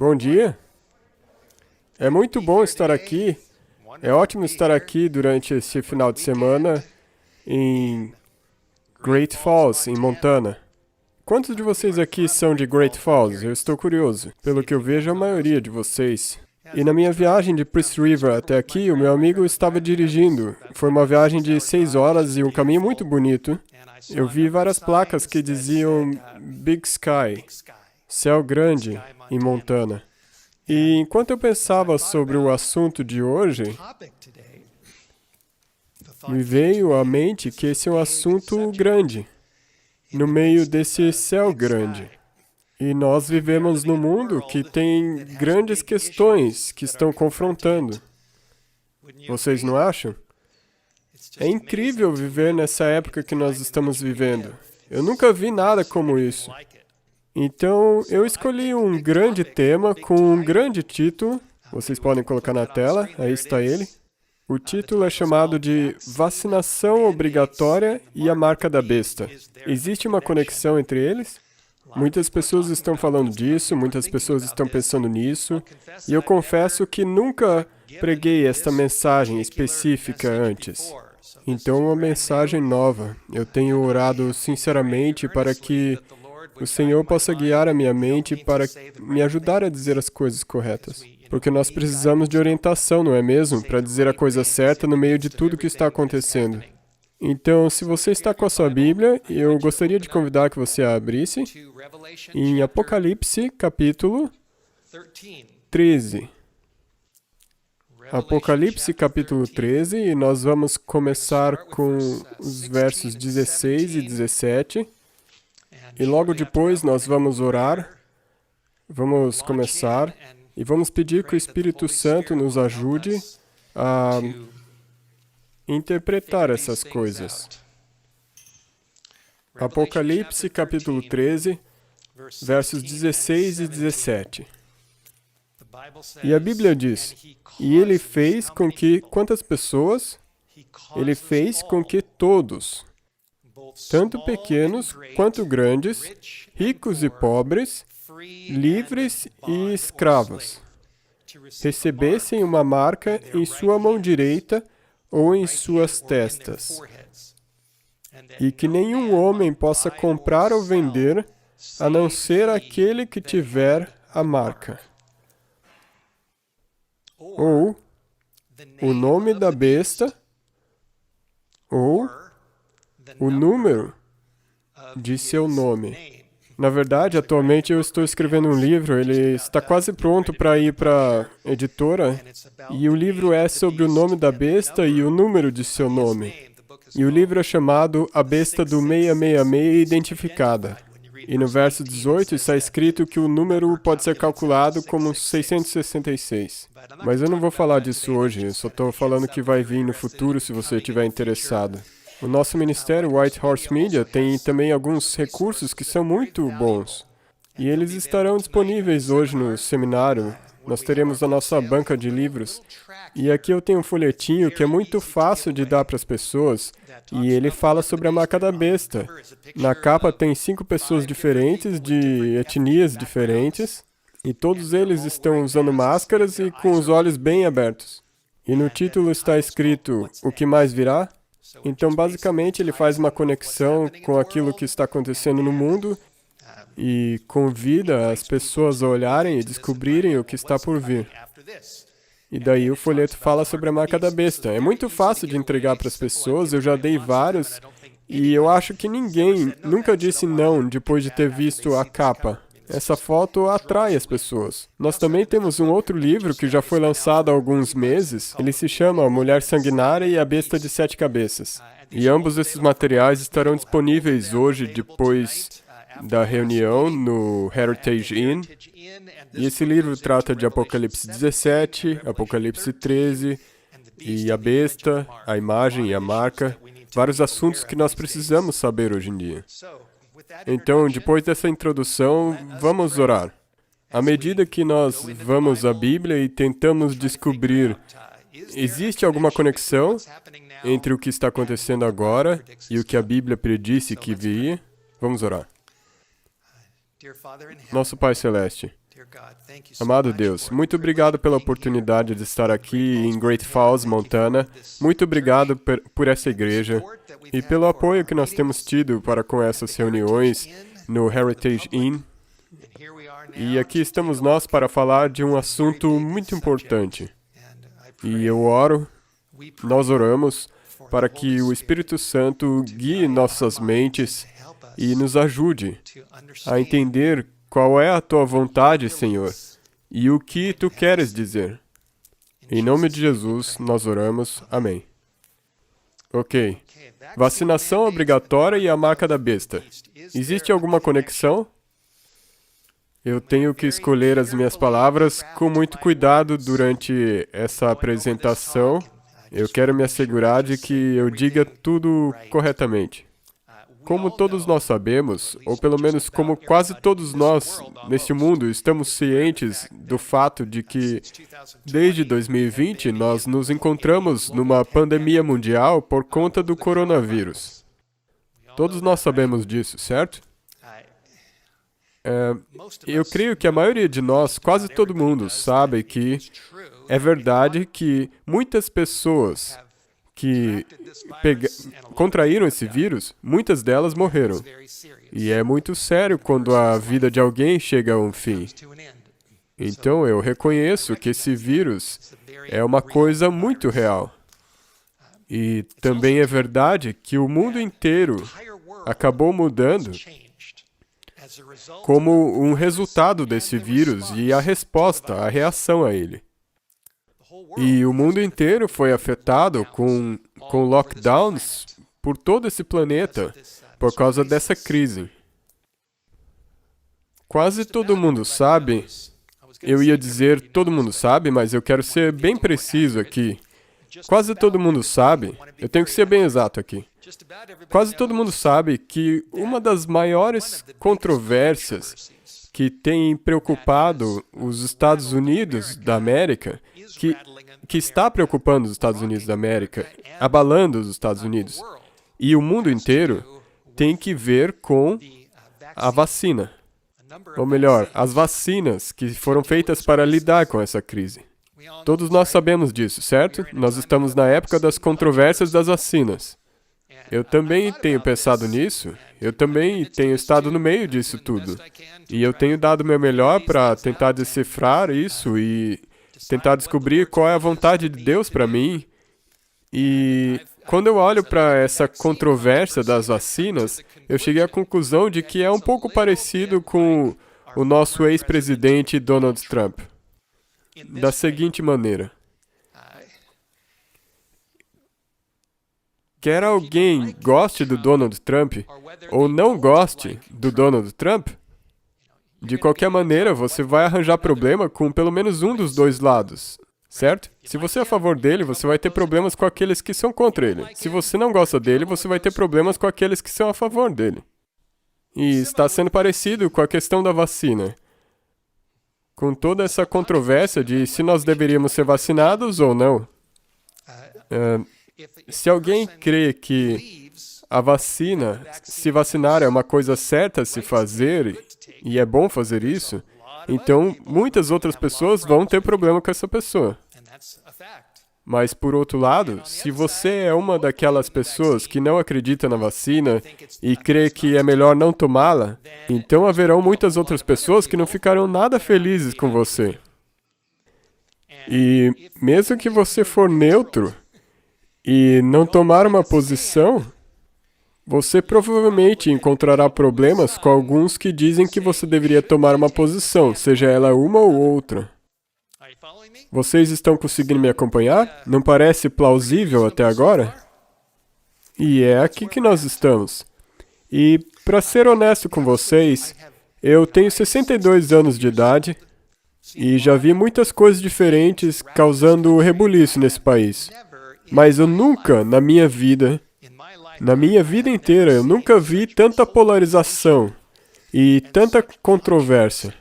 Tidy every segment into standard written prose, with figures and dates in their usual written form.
Bom dia. É muito bom estar aqui. É ótimo estar aqui durante esse final de semana em Great Falls, em Montana. Quantos de vocês aqui são de Great Falls? Eu estou curioso. Pelo que eu vejo, a maioria de vocês. E na minha viagem de Priest River até aqui, o meu amigo estava dirigindo. Foi uma viagem de 6 horas e um caminho muito bonito. Eu vi várias placas que diziam Big Sky, céu grande, em Montana. E enquanto eu pensava sobre o assunto de hoje, me veio à mente que esse é um assunto grande, no meio desse céu grande. E nós vivemos num mundo que tem grandes questões que estão confrontando. Vocês não acham? É incrível viver nessa época que nós estamos vivendo. Eu nunca vi nada como isso. Então, eu escolhi um grande tema com um grande título. Vocês podem colocar na tela, aí está ele. O título é chamado de Vacinação Obrigatória e a Marca da Besta. Existe uma conexão entre eles? Muitas pessoas estão falando disso, muitas pessoas estão pensando nisso, e eu confesso que nunca preguei esta mensagem específica antes. Então, uma mensagem nova. Eu tenho orado sinceramente para que o Senhor possa guiar a minha mente para me ajudar a dizer as coisas corretas. Porque nós precisamos de orientação, não é mesmo? Para dizer a coisa certa no meio de tudo que está acontecendo. Então, se você está com a sua Bíblia, eu gostaria de convidar que você a abrisse em Apocalipse, capítulo 13. Apocalipse, capítulo 13, e nós vamos começar com os versos 16 e 17. E logo depois nós vamos orar, vamos começar e vamos pedir que o Espírito Santo nos ajude a interpretar essas coisas. Apocalipse, capítulo 13, versos 16 e 17. E a Bíblia diz, e ele fez com que, quantas pessoas? Ele fez com que todos, tanto pequenos quanto grandes, ricos e pobres, livres e escravos, recebessem uma marca em sua mão direita ou em suas testas, e que nenhum homem possa comprar ou vender, a não ser aquele que tiver a marca, ou o nome da besta, ou o número de seu nome. Na verdade, atualmente eu estou escrevendo um livro, ele está quase pronto para ir para a editora, e o livro é sobre o nome da besta e o número de seu nome. E o livro é chamado A Besta do 666 Identificada. E no verso 18 está escrito que o número pode ser calculado como 666. Mas eu não vou falar disso hoje, eu só estou falando que vai vir no futuro se você estiver interessado. O nosso ministério, White Horse Media, tem também alguns recursos que são muito bons. E eles estarão disponíveis hoje no seminário. Nós teremos a nossa banca de livros. E aqui eu tenho um folhetinho que é muito fácil de dar para as pessoas. E ele fala sobre a marca da besta. Na capa tem 5 pessoas diferentes, de etnias diferentes. E todos eles estão usando máscaras e com os olhos bem abertos. E no título está escrito, o que mais virá? Então, basicamente, ele faz uma conexão com aquilo que está acontecendo no mundo e convida as pessoas a olharem e descobrirem o que está por vir. E daí o folheto fala sobre a marca da besta. É muito fácil de entregar para as pessoas, eu já dei vários, e eu acho que ninguém nunca disse não depois de ter visto a capa. Essa foto atrai as pessoas. Nós também temos um outro livro que já foi lançado há alguns meses. Ele se chama A Mulher Sanguinária e a Besta de 7 Cabeças. E ambos esses materiais estarão disponíveis hoje, depois da reunião, no Heritage Inn. E esse livro trata de Apocalipse 17, Apocalipse 13, e a besta, a imagem e a marca. Vários assuntos que nós precisamos saber hoje em dia. Então, depois dessa introdução, vamos orar. À medida que nós vamos à Bíblia e tentamos descobrir, existe alguma conexão entre o que está acontecendo agora e o que a Bíblia predisse que viria? Vamos orar. Nosso Pai Celeste, Amado Deus, muito obrigado pela oportunidade de estar aqui em Great Falls, Montana. Muito obrigado por essa igreja e pelo apoio que nós temos tido para com essas reuniões no Heritage Inn. E aqui estamos nós para falar de um assunto muito importante. E eu oro, nós oramos, para que o Espírito Santo guie nossas mentes e nos ajude a entender qual é a Tua vontade, Senhor, e o que Tu queres dizer. Em nome de Jesus, nós oramos. Amém. Ok. Vacinação obrigatória e a marca da besta. Existe alguma conexão? Eu tenho que escolher as minhas palavras com muito cuidado durante essa apresentação. Eu quero me assegurar de que eu diga tudo corretamente. Como todos nós sabemos, ou pelo menos como quase todos nós neste mundo estamos cientes do fato de que, desde 2020, nós nos encontramos numa pandemia mundial por conta do coronavírus. Todos nós sabemos disso, certo? Eu creio que a maioria de nós, quase todo mundo, sabe que é verdade que muitas pessoas que contraíram esse vírus, muitas delas morreram. E é muito sério quando a vida de alguém chega a um fim. Então, eu reconheço que esse vírus é uma coisa muito real. E também é verdade que o mundo inteiro acabou mudando como um resultado desse vírus e a resposta, a reação a ele. E o mundo inteiro foi afetado com lockdowns por todo esse planeta por causa dessa crise. Quase todo mundo sabe, eu ia dizer todo mundo sabe, mas eu quero ser bem preciso aqui. Quase todo mundo sabe, eu tenho que ser bem exato aqui. Quase todo mundo sabe que uma das maiores controvérsias que tem preocupado os Estados Unidos da América, que está preocupando os Estados Unidos da América, abalando os Estados Unidos, e o mundo inteiro, tem que ver com a vacina. Ou melhor, as vacinas que foram feitas para lidar com essa crise. Todos nós sabemos disso, certo? Nós estamos na época das controvérsias das vacinas. Eu também tenho pensado nisso, eu também tenho estado no meio disso tudo. E eu tenho dado o meu melhor para tentar decifrar isso e tentar descobrir qual é a vontade de Deus para mim. E quando eu olho para essa controvérsia das vacinas, eu cheguei à conclusão de que é um pouco parecido com o nosso ex-presidente Donald Trump. Da seguinte maneira. Quer alguém goste do Donald Trump ou não goste do Donald Trump, de qualquer maneira você vai arranjar problema com pelo menos um dos dois lados, certo? Se você é a favor dele, você vai ter problemas com aqueles que são contra ele. Se você não gosta dele, você vai ter problemas com aqueles que são a favor dele. E está sendo parecido com a questão da vacina. Com toda essa controvérsia de se nós deveríamos ser vacinados ou não. Se alguém crê que a vacina, se vacinar é uma coisa certa a se fazer, e é bom fazer isso, então muitas outras pessoas vão ter problema com essa pessoa. Mas, por outro lado, se você é uma daquelas pessoas que não acredita na vacina e crê que é melhor não tomá-la, então haverão muitas outras pessoas que não ficarão nada felizes com você. E mesmo que você for neutro e não tomar uma posição, você provavelmente encontrará problemas com alguns que dizem que você deveria tomar uma posição, seja ela uma ou outra. Vocês estão conseguindo me acompanhar? Não parece plausível até agora? E é aqui que nós estamos. E, para ser honesto com vocês, eu tenho 62 anos de idade e já vi muitas coisas diferentes causando rebuliço nesse país. Mas eu nunca, na minha vida inteira, eu nunca vi tanta polarização e tanta controvérsia.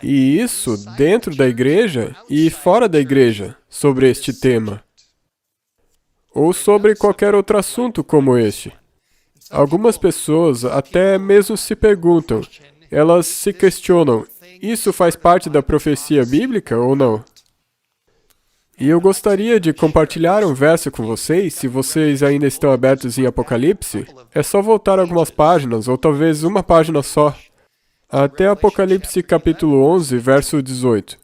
E isso dentro da igreja e fora da igreja, sobre este tema. Ou sobre qualquer outro assunto como este. Algumas pessoas até mesmo se perguntam, elas se questionam, isso faz parte da profecia bíblica ou não? E eu gostaria de compartilhar um verso com vocês. Se vocês ainda estão abertos em Apocalipse, é só voltar algumas páginas, ou talvez uma página só, até Apocalipse capítulo 11, verso 18.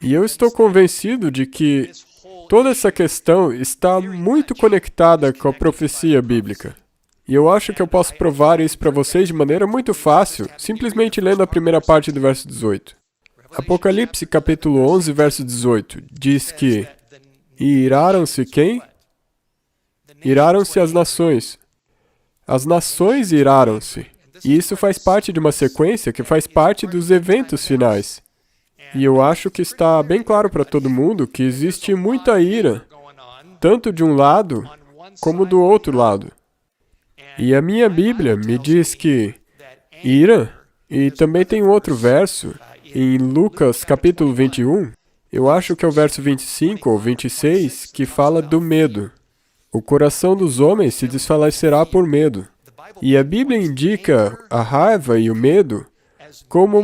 E eu estou convencido de que toda essa questão está muito conectada com a profecia bíblica. E eu acho que eu posso provar isso para vocês de maneira muito fácil, simplesmente lendo a primeira parte do verso 18. Apocalipse capítulo 11, verso 18, diz que e iraram-se quem? Iraram-se as nações. As nações iraram-se. E isso faz parte de uma sequência que faz parte dos eventos finais. E eu acho que está bem claro para todo mundo que existe muita ira, tanto de um lado como do outro lado. E a minha Bíblia me diz que ira, e também tem um outro verso, em Lucas capítulo 21, eu acho que é o verso 25 ou 26, que fala do medo. O coração dos homens se desfalecerá por medo. E a Bíblia indica a raiva e o medo como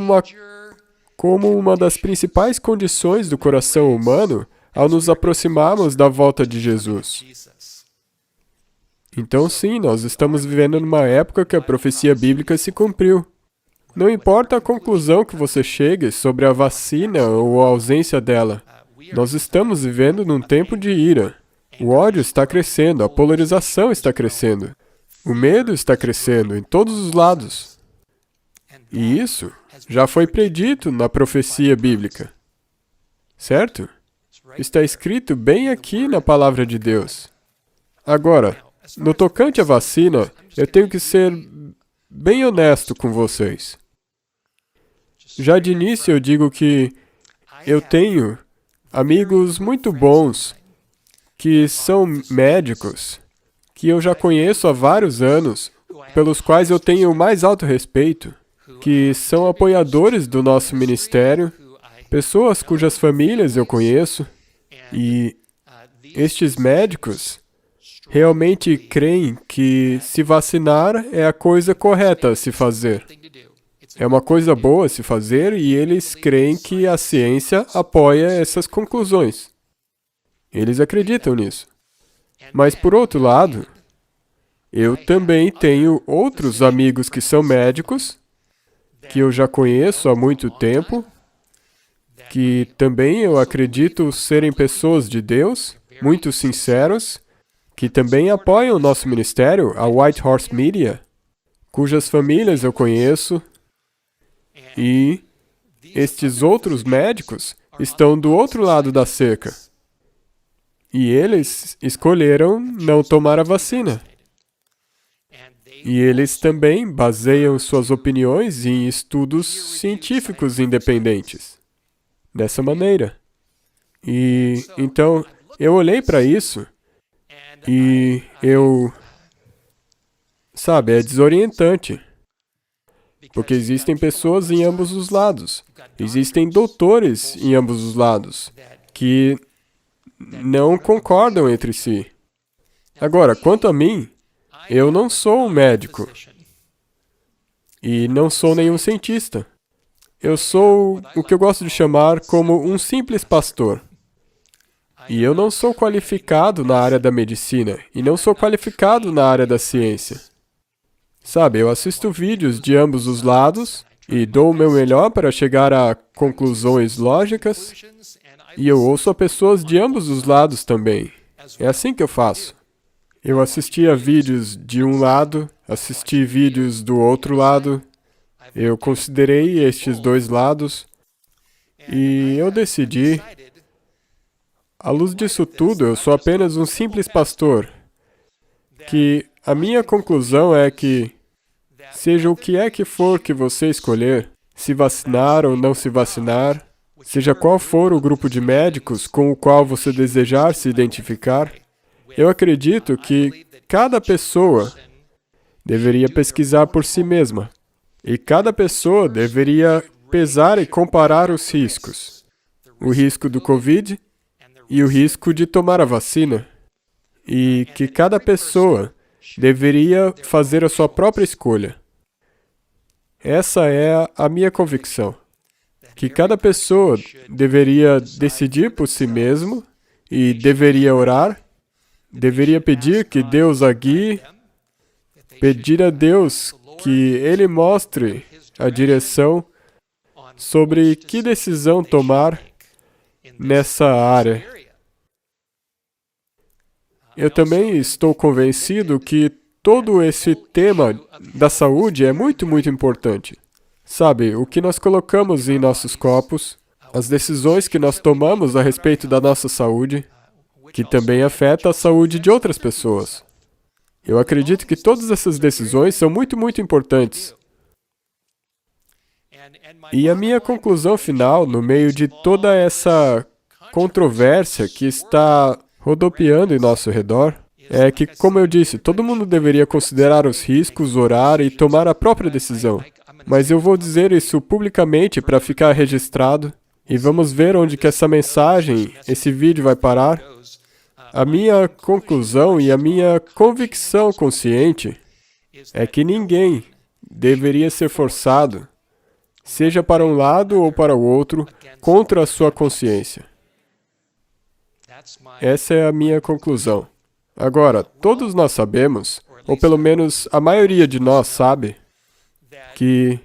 uma das principais condições do coração humano ao nos aproximarmos da volta de Jesus. Então, sim, nós estamos vivendo numa época que a profecia bíblica se cumpriu. Não importa a conclusão que você chegue sobre a vacina ou a ausência dela, nós estamos vivendo num tempo de ira. O ódio está crescendo, a polarização está crescendo, o medo está crescendo em todos os lados. E isso já foi predito na profecia bíblica, certo? Está escrito bem aqui na palavra de Deus. Agora, no tocante à vacina, eu tenho que ser bem honesto com vocês. Já de início eu digo que eu tenho amigos muito bons que são médicos, que eu já conheço há vários anos, pelos quais eu tenho o mais alto respeito, que são apoiadores do nosso ministério, pessoas cujas famílias eu conheço, e estes médicos realmente creem que se vacinar é a coisa correta a se fazer. É uma coisa boa a se fazer e eles creem que a ciência apoia essas conclusões. Eles acreditam nisso. Mas, por outro lado, eu também tenho outros amigos que são médicos, que eu já conheço há muito tempo, que também eu acredito serem pessoas de Deus, muito sinceros, que também apoiam o nosso ministério, a White Horse Media, cujas famílias eu conheço, e estes outros médicos estão do outro lado da cerca. E eles escolheram não tomar a vacina. E eles também baseiam suas opiniões em estudos científicos independentes. Dessa maneira. E então, eu olhei para isso e sabe, é desorientante. Porque existem pessoas em ambos os lados. Existem doutores em ambos os lados que não concordam entre si. Agora, quanto a mim, eu não sou um médico e não sou nenhum cientista. Eu sou o que eu gosto de chamar como um simples pastor. E eu não sou qualificado na área da medicina e não sou qualificado na área da ciência. Sabe, eu assisto vídeos de ambos os lados e dou o meu melhor para chegar a conclusões lógicas e eu ouço a pessoas de ambos os lados também. É assim que eu faço. Eu assistia vídeos de um lado, assisti vídeos do outro lado, eu considerei estes dois lados e eu decidi, à luz disso tudo, eu sou apenas um simples pastor, que a minha conclusão é que, seja o que é que for que você escolher, se vacinar ou não se vacinar, seja qual for o grupo de médicos com o qual você desejar se identificar, eu acredito que cada pessoa deveria pesquisar por si mesma. E cada pessoa deveria pesar e comparar os riscos. O risco do Covid e o risco de tomar a vacina. E que cada pessoa deveria fazer a sua própria escolha. Essa é a minha convicção, que cada pessoa deveria decidir por si mesmo e deveria orar, deveria pedir que Deus a guie, pedir a Deus que Ele mostre a direção sobre que decisão tomar nessa área. Eu também estou convencido que todo esse tema da saúde é muito, muito importante. Sabe, o que nós colocamos em nossos copos, as decisões que nós tomamos a respeito da nossa saúde, que também afeta a saúde de outras pessoas. Eu acredito que todas essas decisões são muito, muito importantes. E a minha conclusão final, no meio de toda essa controvérsia que está rodopiando em nosso redor, é que, como eu disse, todo mundo deveria considerar os riscos, orar e tomar a própria decisão. Mas eu vou dizer isso publicamente para ficar registrado, e vamos ver onde que essa mensagem, esse vídeo vai parar. A minha conclusão e a minha convicção consciente é que ninguém deveria ser forçado, seja para um lado ou para o outro, contra a sua consciência. Essa é a minha conclusão. Agora, todos nós sabemos, ou pelo menos a maioria de nós sabe, que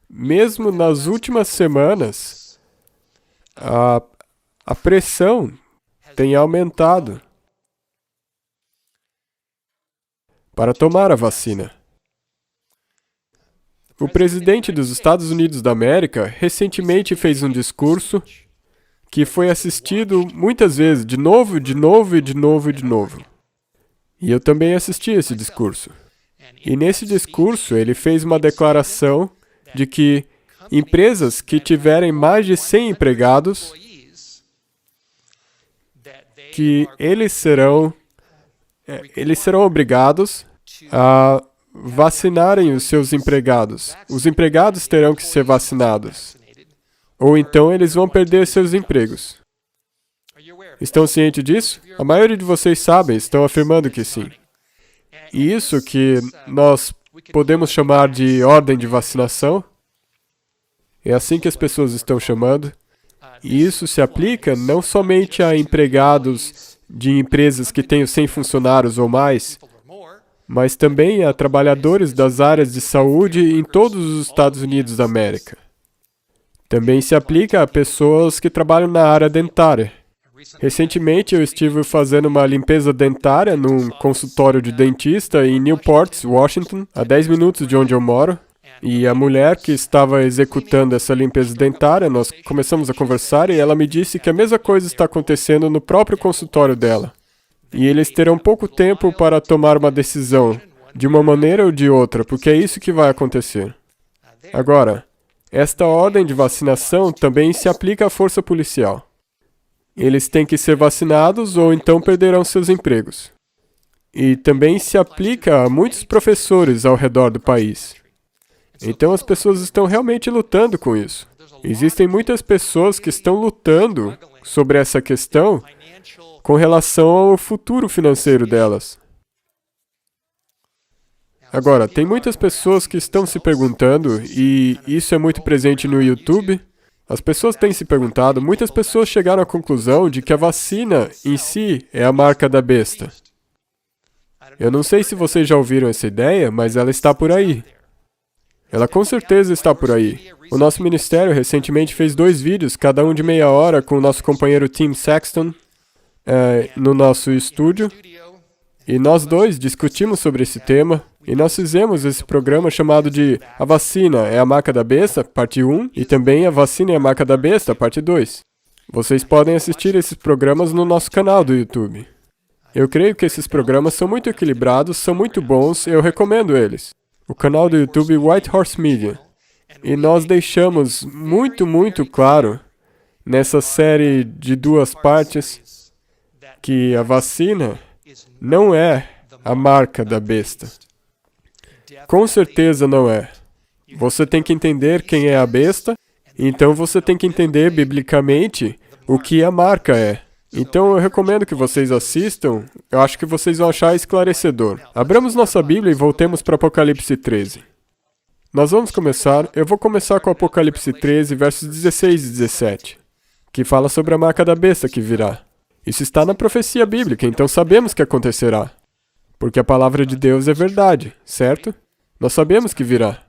mesmo nas últimas semanas, a pressão tem aumentado para tomar a vacina. O presidente dos Estados Unidos da América recentemente fez um discurso que foi assistido muitas vezes, de novo, de novo e de novo e de novo. E eu também assisti esse discurso. E nesse discurso ele fez uma declaração de que empresas que tiverem mais de 100 empregados, que eles serão obrigados a vacinarem os seus empregados. Os empregados terão que ser vacinados. Ou então eles vão perder seus empregos. Estão cientes disso? A maioria de vocês sabem, estão afirmando que sim. E isso que nós podemos chamar de ordem de vacinação, é assim que as pessoas estão chamando. E isso se aplica não somente a empregados de empresas que tenham 100 funcionários ou mais, mas também a trabalhadores das áreas de saúde em todos os Estados Unidos da América. Também se aplica a pessoas que trabalham na área dentária. Recentemente eu estive fazendo uma limpeza dentária num consultório de dentista em Newport, Washington, a 10 minutos de onde eu moro. E a mulher que estava executando essa limpeza dentária, nós começamos a conversar e ela me disse que a mesma coisa está acontecendo no próprio consultório dela. E eles terão pouco tempo para tomar uma decisão, de uma maneira ou de outra, porque é isso que vai acontecer. Agora, esta ordem de vacinação também se aplica à força policial. Eles têm que ser vacinados ou então perderão seus empregos. E também se aplica a muitos professores ao redor do país. Então as pessoas estão realmente lutando com isso. Existem muitas pessoas que estão lutando sobre essa questão com relação ao futuro financeiro delas. Agora, tem muitas pessoas que estão se perguntando, e isso é muito presente no YouTube, as pessoas têm se perguntado, muitas pessoas chegaram à conclusão de que a vacina em si é a marca da besta. Eu não sei se vocês já ouviram essa ideia, mas ela está por aí. Ela com certeza está por aí. O nosso ministério recentemente fez 2 vídeos, cada um de meia hora, com o nosso companheiro Tim Sexton, no nosso estúdio. E nós 2 discutimos sobre esse tema, e nós fizemos esse programa chamado de A Vacina é a Marca da Besta, parte 1, e também A Vacina é a Marca da Besta, parte 2. Vocês podem assistir esses programas no nosso canal do YouTube. Eu creio que esses programas são muito equilibrados, são muito bons, eu recomendo eles. O canal do YouTube White Horse Media. E nós deixamos muito, muito claro, nessa série de 2 partes, que a vacina não é a marca da besta. Com certeza não é. Você tem que entender quem é a besta, então você tem que entender biblicamente o que a marca é. Então eu recomendo que vocês assistam, eu acho que vocês vão achar esclarecedor. Abramos nossa Bíblia e voltemos para Apocalipse 13. Nós vamos começar, eu vou começar com Apocalipse 13, versos 16 e 17, que fala sobre a marca da besta que virá. Isso está na profecia bíblica, então sabemos que acontecerá. Porque a palavra de Deus é verdade, certo? Nós sabemos que virá.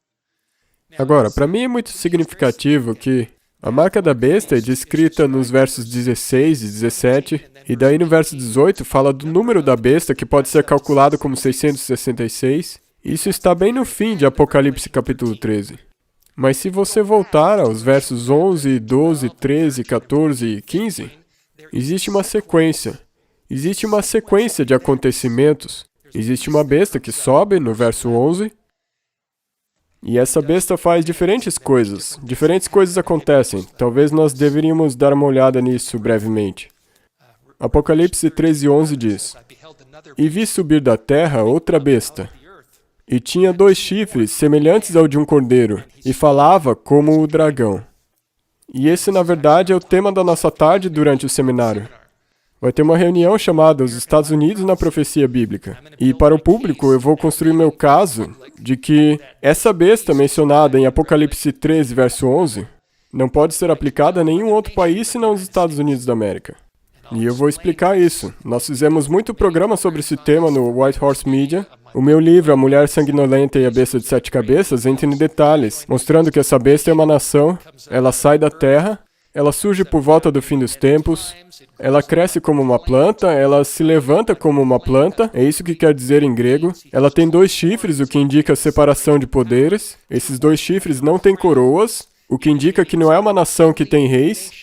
Agora, para mim é muito significativo que a marca da besta é descrita nos versos 16 e 17, e daí no verso 18 fala do número da besta, que pode ser calculado como 666. Isso está bem no fim de Apocalipse capítulo 13. Mas se você voltar aos versos 11, 12, 13, 14 e 15, existe uma sequência. Existe uma sequência de acontecimentos. Existe uma besta que sobe no verso 11, e essa besta faz diferentes coisas. Diferentes coisas acontecem. Talvez nós deveríamos dar uma olhada nisso brevemente. Apocalipse 13:11 diz: E vi subir da terra outra besta, e tinha 2 chifres semelhantes ao de um cordeiro, e falava como o dragão. E esse, na verdade, é o tema da nossa tarde durante o seminário. Vai ter uma reunião chamada Os Estados Unidos na Profecia Bíblica. E para o público, eu vou construir meu caso de que essa besta mencionada em Apocalipse 13, verso 11, não pode ser aplicada a nenhum outro país senão os Estados Unidos da América. E eu vou explicar isso. Nós fizemos muito programa sobre esse tema no White Horse Media. O meu livro, A Mulher Sanguinolenta e a Besta de 7 Cabeças, entra em detalhes, mostrando que essa besta é uma nação, ela sai da terra, ela surge por volta do fim dos tempos, ela cresce como uma planta, ela se levanta como uma planta, é isso que quer dizer em grego. Ela tem 2 chifres, o que indica separação de poderes. Esses 2 chifres não têm coroas, o que indica que não é uma nação que tem reis,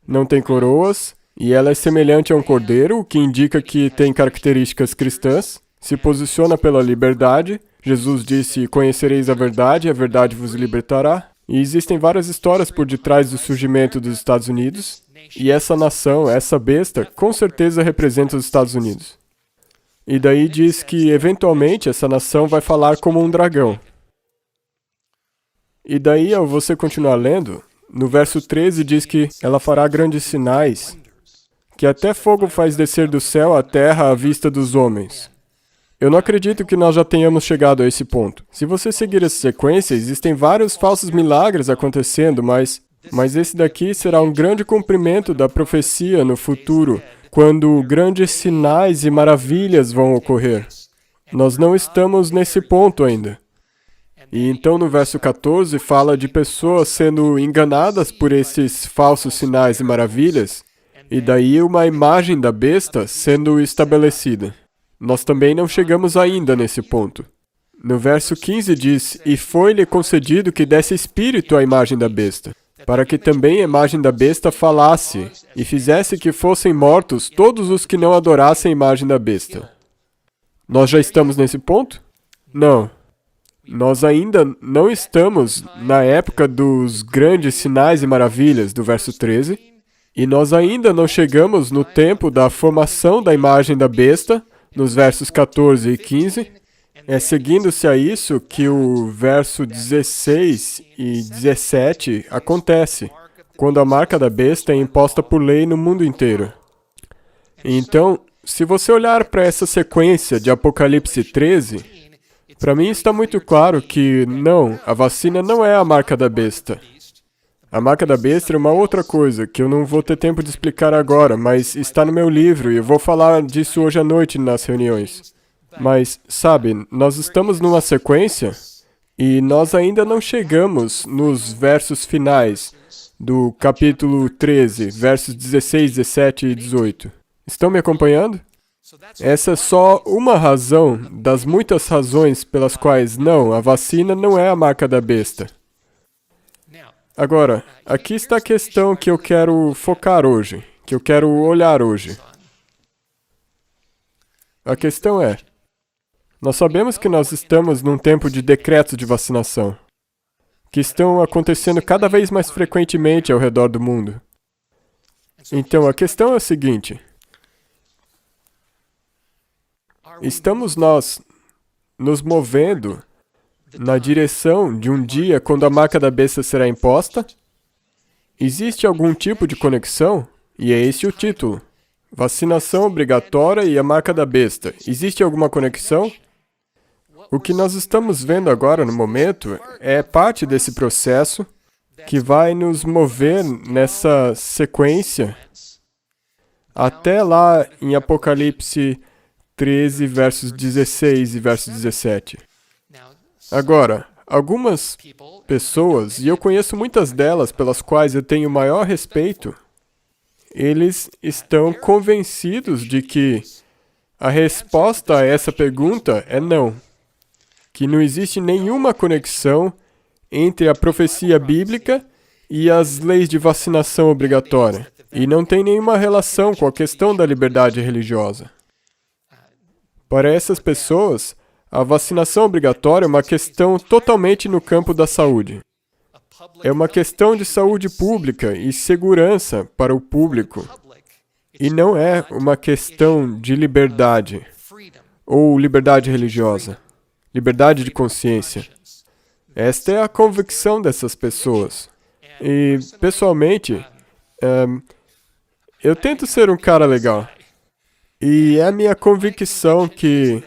não tem coroas. E ela é semelhante a um cordeiro, o que indica que tem características cristãs. Se posiciona pela liberdade. Jesus disse, conhecereis a verdade vos libertará. E existem várias histórias por detrás do surgimento dos Estados Unidos. E essa nação, essa besta, com certeza representa os Estados Unidos. E daí diz que, eventualmente, essa nação vai falar como um dragão. E daí, ao você continuar lendo, no verso 13 diz que ela fará grandes sinais, que até fogo faz descer do céu à terra à vista dos homens. Eu não acredito que nós já tenhamos chegado a esse ponto. Se você seguir essa sequência, existem vários falsos milagres acontecendo, mas esse daqui será um grande cumprimento da profecia no futuro, quando grandes sinais e maravilhas vão ocorrer. Nós não estamos nesse ponto ainda. E então no verso 14 fala de pessoas sendo enganadas por esses falsos sinais e maravilhas, e daí uma imagem da besta sendo estabelecida. Nós também não chegamos ainda nesse ponto. No verso 15 diz, E foi-lhe concedido que desse espírito à imagem da besta, para que também a imagem da besta falasse, e fizesse que fossem mortos todos os que não adorassem a imagem da besta. Nós já estamos nesse ponto? Não. Nós ainda não estamos na época dos grandes sinais e maravilhas do verso 13, e nós ainda não chegamos no tempo da formação da imagem da besta, nos versos 14 e 15. É seguindo-se a isso que o verso 16 e 17 acontece, quando a marca da besta é imposta por lei no mundo inteiro. Então, se você olhar para essa sequência de Apocalipse 13, para mim está muito claro que não, a vacina não é a marca da besta. A marca da besta é uma outra coisa, que eu não vou ter tempo de explicar agora, mas está no meu livro e eu vou falar disso hoje à noite nas reuniões. Mas, sabe, nós estamos numa sequência e nós ainda não chegamos nos versos finais do capítulo 13, versos 16, 17 e 18. Estão me acompanhando? Essa é só uma razão das muitas razões pelas quais não, a vacina não é a marca da besta. Agora, aqui está a questão que eu quero focar hoje, que eu quero olhar hoje. A questão é, nós sabemos que nós estamos num tempo de decretos de vacinação, que estão acontecendo cada vez mais frequentemente ao redor do mundo. Então, a questão é a seguinte, estamos nós nos movendo na direção de um dia quando a marca da besta será imposta? Existe algum tipo de conexão? E é esse o título. Vacinação obrigatória e a marca da besta. Existe alguma conexão? O que nós estamos vendo agora no momento é parte desse processo que vai nos mover nessa sequência até lá em Apocalipse 13, versos 16 e verso 17. Agora, algumas pessoas, e eu conheço muitas delas pelas quais eu tenho maior respeito, eles estão convencidos de que a resposta a essa pergunta é não. Que não existe nenhuma conexão entre a profecia bíblica e as leis de vacinação obrigatória. E não tem nenhuma relação com a questão da liberdade religiosa. Para essas pessoas, a vacinação obrigatória é uma questão totalmente no campo da saúde. É uma questão de saúde pública e segurança para o público. E não é uma questão de liberdade ou liberdade religiosa. Liberdade de consciência. Esta é a convicção dessas pessoas. E, pessoalmente, eu tento ser um cara legal. E é a minha convicção que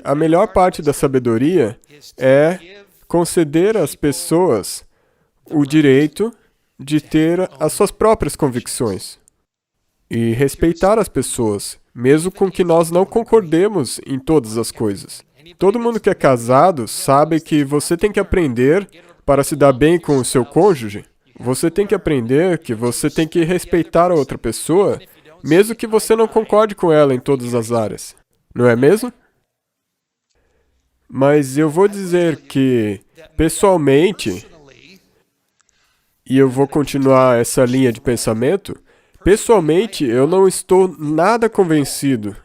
a melhor parte da sabedoria é conceder às pessoas o direito de ter as suas próprias convicções. E respeitar as pessoas, mesmo com que nós não concordemos em todas as coisas. Todo mundo que é casado sabe que você tem que aprender para se dar bem com o seu cônjuge. Você tem que aprender que você tem que respeitar a outra pessoa, mesmo que você não concorde com ela em todas as áreas. Não é mesmo? Mas eu vou dizer que, pessoalmente, e eu vou continuar essa linha de pensamento, pessoalmente, eu não estou nada convencido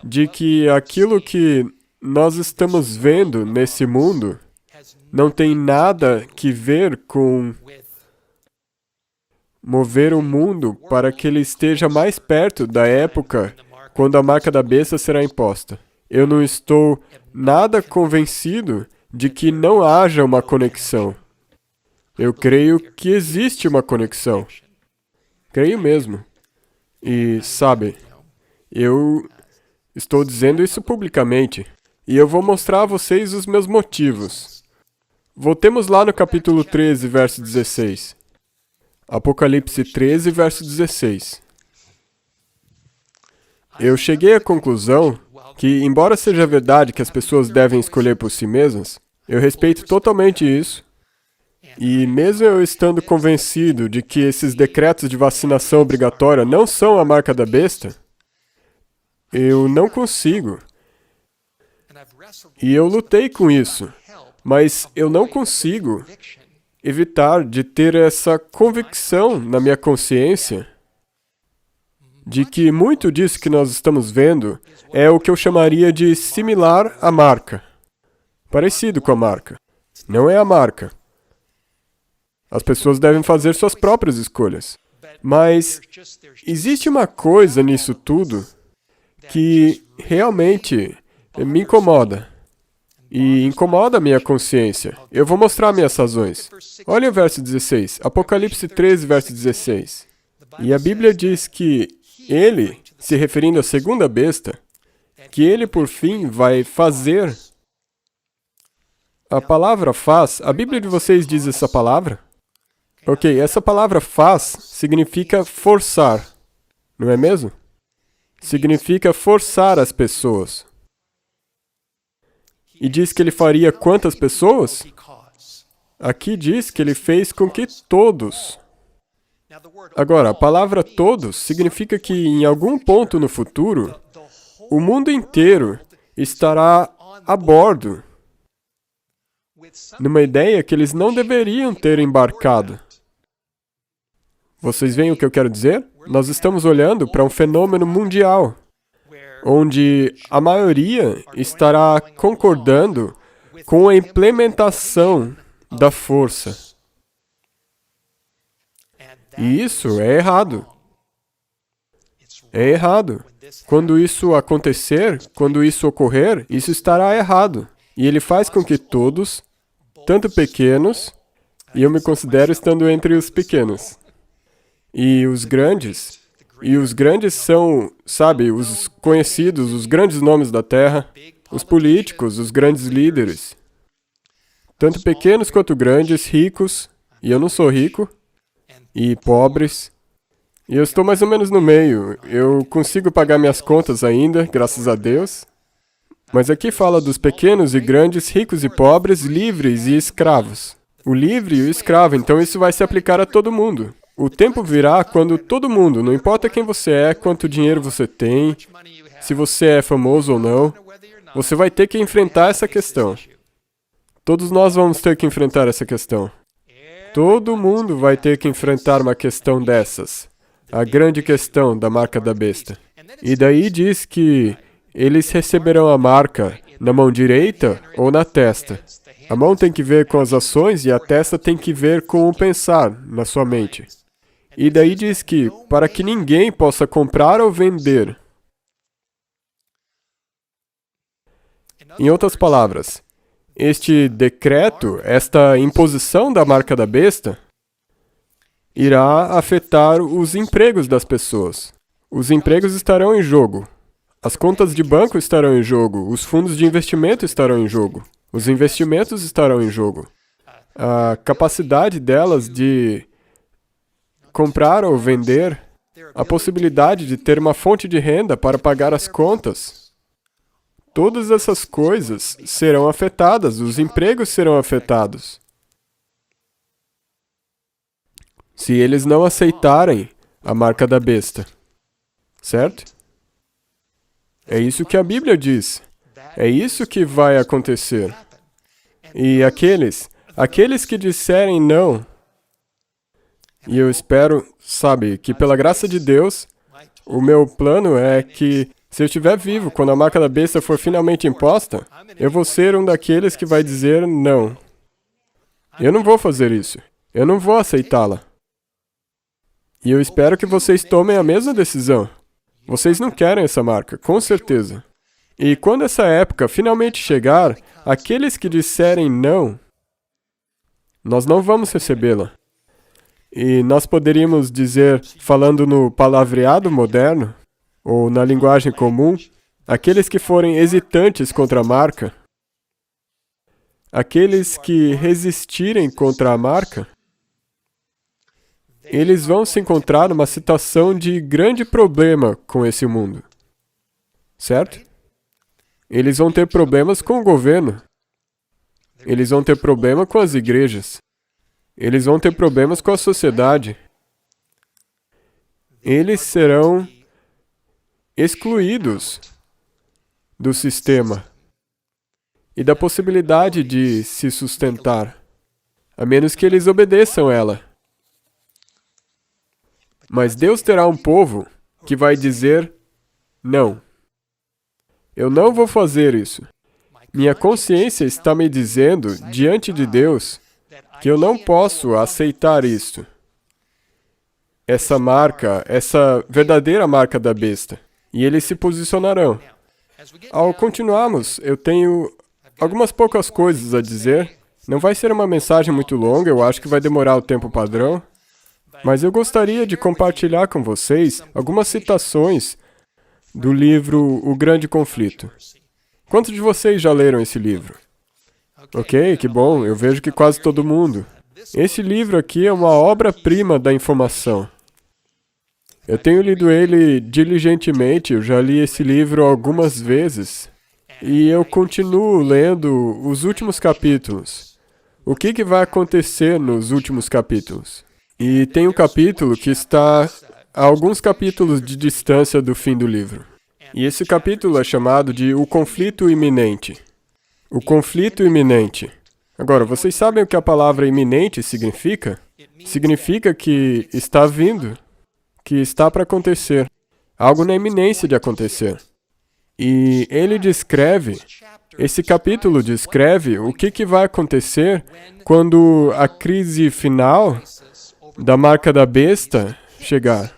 de que aquilo que nós estamos vendo nesse mundo não tem nada que ver com mover o mundo para que ele esteja mais perto da época quando a marca da besta será imposta. Eu não estou nada convencido de que não haja uma conexão. Eu creio que existe uma conexão. Creio mesmo. E, sabe, eu estou dizendo isso publicamente. E eu vou mostrar a vocês os meus motivos. Voltemos lá no capítulo 13, verso 16. Apocalipse 13, verso 16. Eu cheguei à conclusão que, embora seja verdade que as pessoas devem escolher por si mesmas, eu respeito totalmente isso. E mesmo eu estando convencido de que esses decretos de vacinação obrigatória não são a marca da besta, eu não consigo. E eu lutei com isso, mas eu não consigo evitar de ter essa convicção na minha consciência de que muito disso que nós estamos vendo é o que eu chamaria de similar à marca. Parecido com a marca. Não é a marca. As pessoas devem fazer suas próprias escolhas. Mas existe uma coisa nisso tudo que realmente me incomoda. E incomoda a minha consciência. Eu vou mostrar minhas razões. Olha o verso 16. Apocalipse 13, verso 16. E a Bíblia diz que ele, se referindo à segunda besta, que ele por fim vai fazer. A palavra faz, a Bíblia de vocês diz essa palavra? Ok, essa palavra faz significa forçar, não é mesmo? Significa forçar as pessoas. E diz que ele faria quantas pessoas? Aqui diz que ele fez com que todos. Agora, a palavra todos significa que em algum ponto no futuro, o mundo inteiro estará a bordo, numa ideia que eles não deveriam ter embarcado. Vocês veem o que eu quero dizer? Nós estamos olhando para um fenômeno mundial, onde a maioria estará concordando com a implementação da força. E isso é errado. É errado. Quando isso acontecer, quando isso ocorrer, isso estará errado. E ele faz com que todos, tanto pequenos, e eu me considero estando entre os pequenos, e os grandes são, sabe, os conhecidos, os grandes nomes da Terra, os políticos, os grandes líderes, tanto pequenos quanto grandes, ricos, e eu não sou rico, e pobres. E eu estou mais ou menos no meio. Eu consigo pagar minhas contas ainda, graças a Deus. Mas aqui fala dos pequenos e grandes, ricos e pobres, livres e escravos. O livre e o escravo, então isso vai se aplicar a todo mundo. O tempo virá quando todo mundo, não importa quem você é, quanto dinheiro você tem, se você é famoso ou não, você vai ter que enfrentar essa questão. Todos nós vamos ter que enfrentar essa questão. Todo mundo vai ter que enfrentar uma questão dessas. A grande questão da marca da besta. E daí diz que eles receberão a marca na mão direita ou na testa. A mão tem que ver com as ações e a testa tem que ver com o pensar na sua mente. E daí diz que, para que ninguém possa comprar ou vender. Em outras palavras, este decreto, esta imposição da marca da besta, irá afetar os empregos das pessoas. Os empregos estarão em jogo. As contas de banco estarão em jogo. Os fundos de investimento estarão em jogo. Os investimentos estarão em jogo. A capacidade delas de comprar ou vender, a possibilidade de ter uma fonte de renda para pagar as contas. Todas essas coisas serão afetadas, os empregos serão afetados. Se eles não aceitarem a marca da besta. Certo? É isso que a Bíblia diz. É isso que vai acontecer. E aqueles que disserem não, e eu espero, sabe, que pela graça de Deus, o meu plano é que, se eu estiver vivo, quando a marca da besta for finalmente imposta, eu vou ser um daqueles que vai dizer não. Eu não vou fazer isso. Eu não vou aceitá-la. E eu espero que vocês tomem a mesma decisão. Vocês não querem essa marca, com certeza. E quando essa época finalmente chegar, aqueles que disserem não, nós não vamos recebê-la. E nós poderíamos dizer, falando no palavreado moderno, ou na linguagem comum, aqueles que forem hesitantes contra a marca, aqueles que resistirem contra a marca, eles vão se encontrar numa situação de grande problema com esse mundo. Certo? Eles vão ter problemas com o governo. Eles vão ter problema com as igrejas. Eles vão ter problemas com a sociedade. Eles serão excluídos do sistema e da possibilidade de se sustentar, a menos que eles obedeçam ela. Mas Deus terá um povo que vai dizer não. Eu não vou fazer isso. Minha consciência está me dizendo, diante de Deus, que eu não posso aceitar isto. Essa marca, essa verdadeira marca da besta. E eles se posicionarão. Ao continuarmos, eu tenho algumas poucas coisas a dizer. Não vai ser uma mensagem muito longa, eu acho que vai demorar o tempo padrão. Mas eu gostaria de compartilhar com vocês algumas citações do livro O Grande Conflito. Quantos de vocês já leram esse livro? Ok, que bom, eu vejo que quase todo mundo. Esse livro aqui é uma obra-prima da informação. Eu tenho lido ele diligentemente, eu já li esse livro algumas vezes. E eu continuo lendo os últimos capítulos. O que vai acontecer nos últimos capítulos? E tem um capítulo que está a alguns capítulos de distância do fim do livro. E esse capítulo é chamado de O Conflito Iminente. O conflito iminente. Agora, vocês sabem o que a palavra iminente significa? Significa que está vindo, que está para acontecer. Algo na iminência de acontecer. E ele descreve, esse capítulo descreve o que vai acontecer quando a crise final da marca da besta chegar.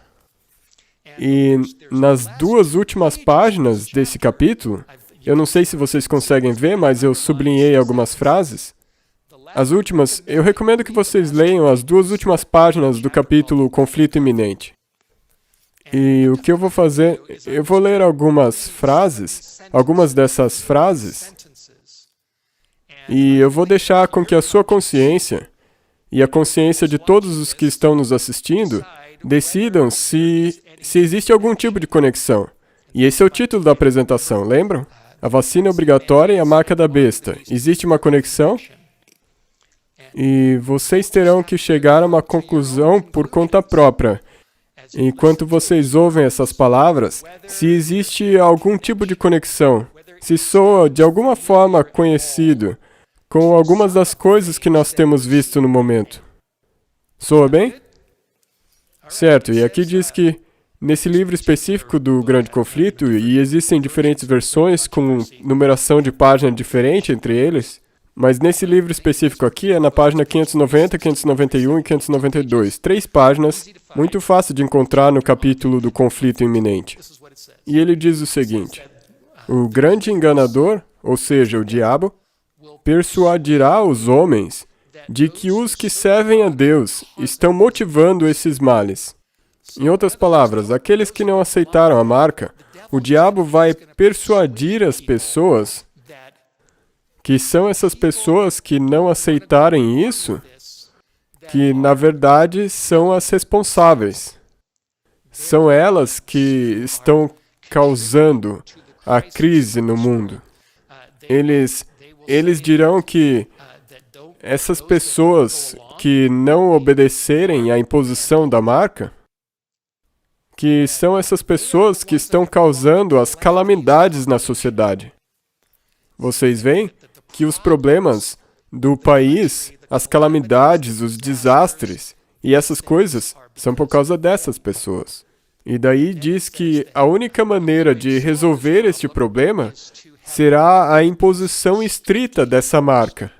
E nas duas últimas páginas desse capítulo, eu não sei se vocês conseguem ver, mas eu sublinhei algumas frases. As últimas, eu recomendo que vocês leiam as duas últimas páginas do capítulo Conflito Iminente. E o que eu vou fazer, eu vou ler algumas frases, algumas dessas frases, e eu vou deixar com que a sua consciência e a consciência de todos os que estão nos assistindo decidam se existe algum tipo de conexão. E esse é o título da apresentação, lembram? A vacina obrigatória e a marca da besta. Existe uma conexão? E vocês terão que chegar a uma conclusão por conta própria. Enquanto vocês ouvem essas palavras, se existe algum tipo de conexão, se soa de alguma forma conhecido com algumas das coisas que nós temos visto no momento. Soa bem? Certo, e aqui diz que nesse livro específico do Grande Conflito, e existem diferentes versões com numeração de página diferente entre eles, mas nesse livro específico aqui é na página 590, 591 e 592. 3 páginas, muito fácil de encontrar no capítulo do conflito iminente. E ele diz o seguinte: o grande enganador, ou seja, o diabo, persuadirá os homens de que os que servem a Deus estão motivando esses males. Em outras palavras, aqueles que não aceitaram a marca, o diabo vai persuadir as pessoas que são essas pessoas que não aceitarem isso, que na verdade são as responsáveis. São elas que estão causando a crise no mundo. Eles dirão que essas pessoas que não obedecerem à imposição da marca, que são essas pessoas que estão causando as calamidades na sociedade. Vocês veem que os problemas do país, as calamidades, os desastres e essas coisas são por causa dessas pessoas. E daí diz que a única maneira de resolver este problema será a imposição estrita dessa marca.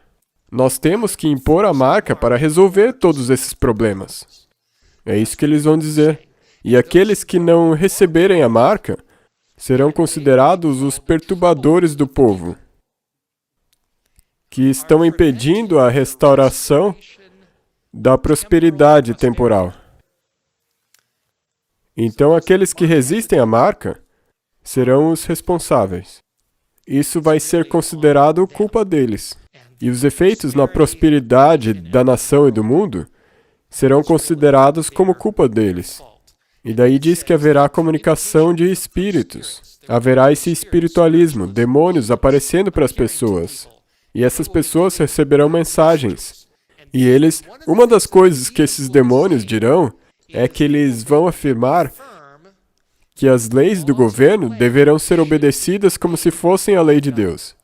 Nós temos que impor a marca para resolver todos esses problemas. É isso que eles vão dizer. E aqueles que não receberem a marca serão considerados os perturbadores do povo, que estão impedindo a restauração da prosperidade temporal. Então, aqueles que resistem à marca serão os responsáveis. Isso vai ser considerado culpa deles. E os efeitos na prosperidade da nação e do mundo serão considerados como culpa deles. E daí diz que haverá comunicação de espíritos. Haverá esse espiritualismo, demônios aparecendo para as pessoas. E essas pessoas receberão mensagens. E uma das coisas que esses demônios dirão é que eles vão afirmar que as leis do governo deverão ser obedecidas como se fossem a lei de Deus.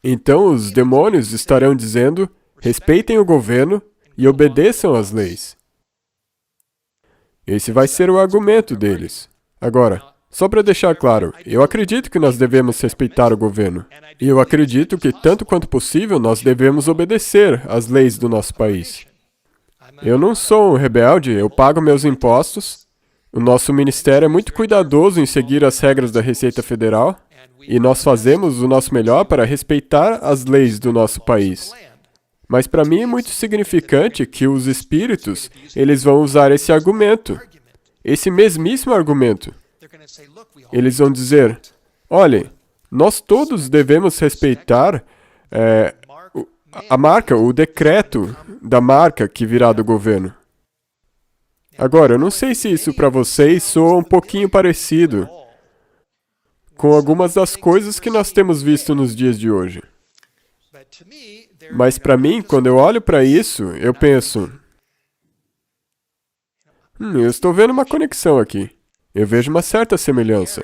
Então, os demônios estarão dizendo: respeitem o governo e obedeçam às leis. Esse vai ser o argumento deles. Agora, só para deixar claro, eu acredito que nós devemos respeitar o governo. E eu acredito que, tanto quanto possível, nós devemos obedecer às leis do nosso país. Eu não sou um rebelde, eu pago meus impostos. O nosso ministério é muito cuidadoso em seguir as regras da Receita Federal. E nós fazemos o nosso melhor para respeitar as leis do nosso país. Mas para mim é muito significante que os espíritos, eles vão usar esse argumento, esse mesmíssimo argumento. Eles vão dizer: olhem, nós todos devemos respeitar a marca, o decreto da marca que virá do governo. Agora, eu não sei se isso para vocês soa um pouquinho parecido com algumas das coisas que nós temos visto nos dias de hoje. Mas para mim, quando eu olho para isso, eu penso: eu estou vendo uma conexão aqui. Eu vejo uma certa semelhança.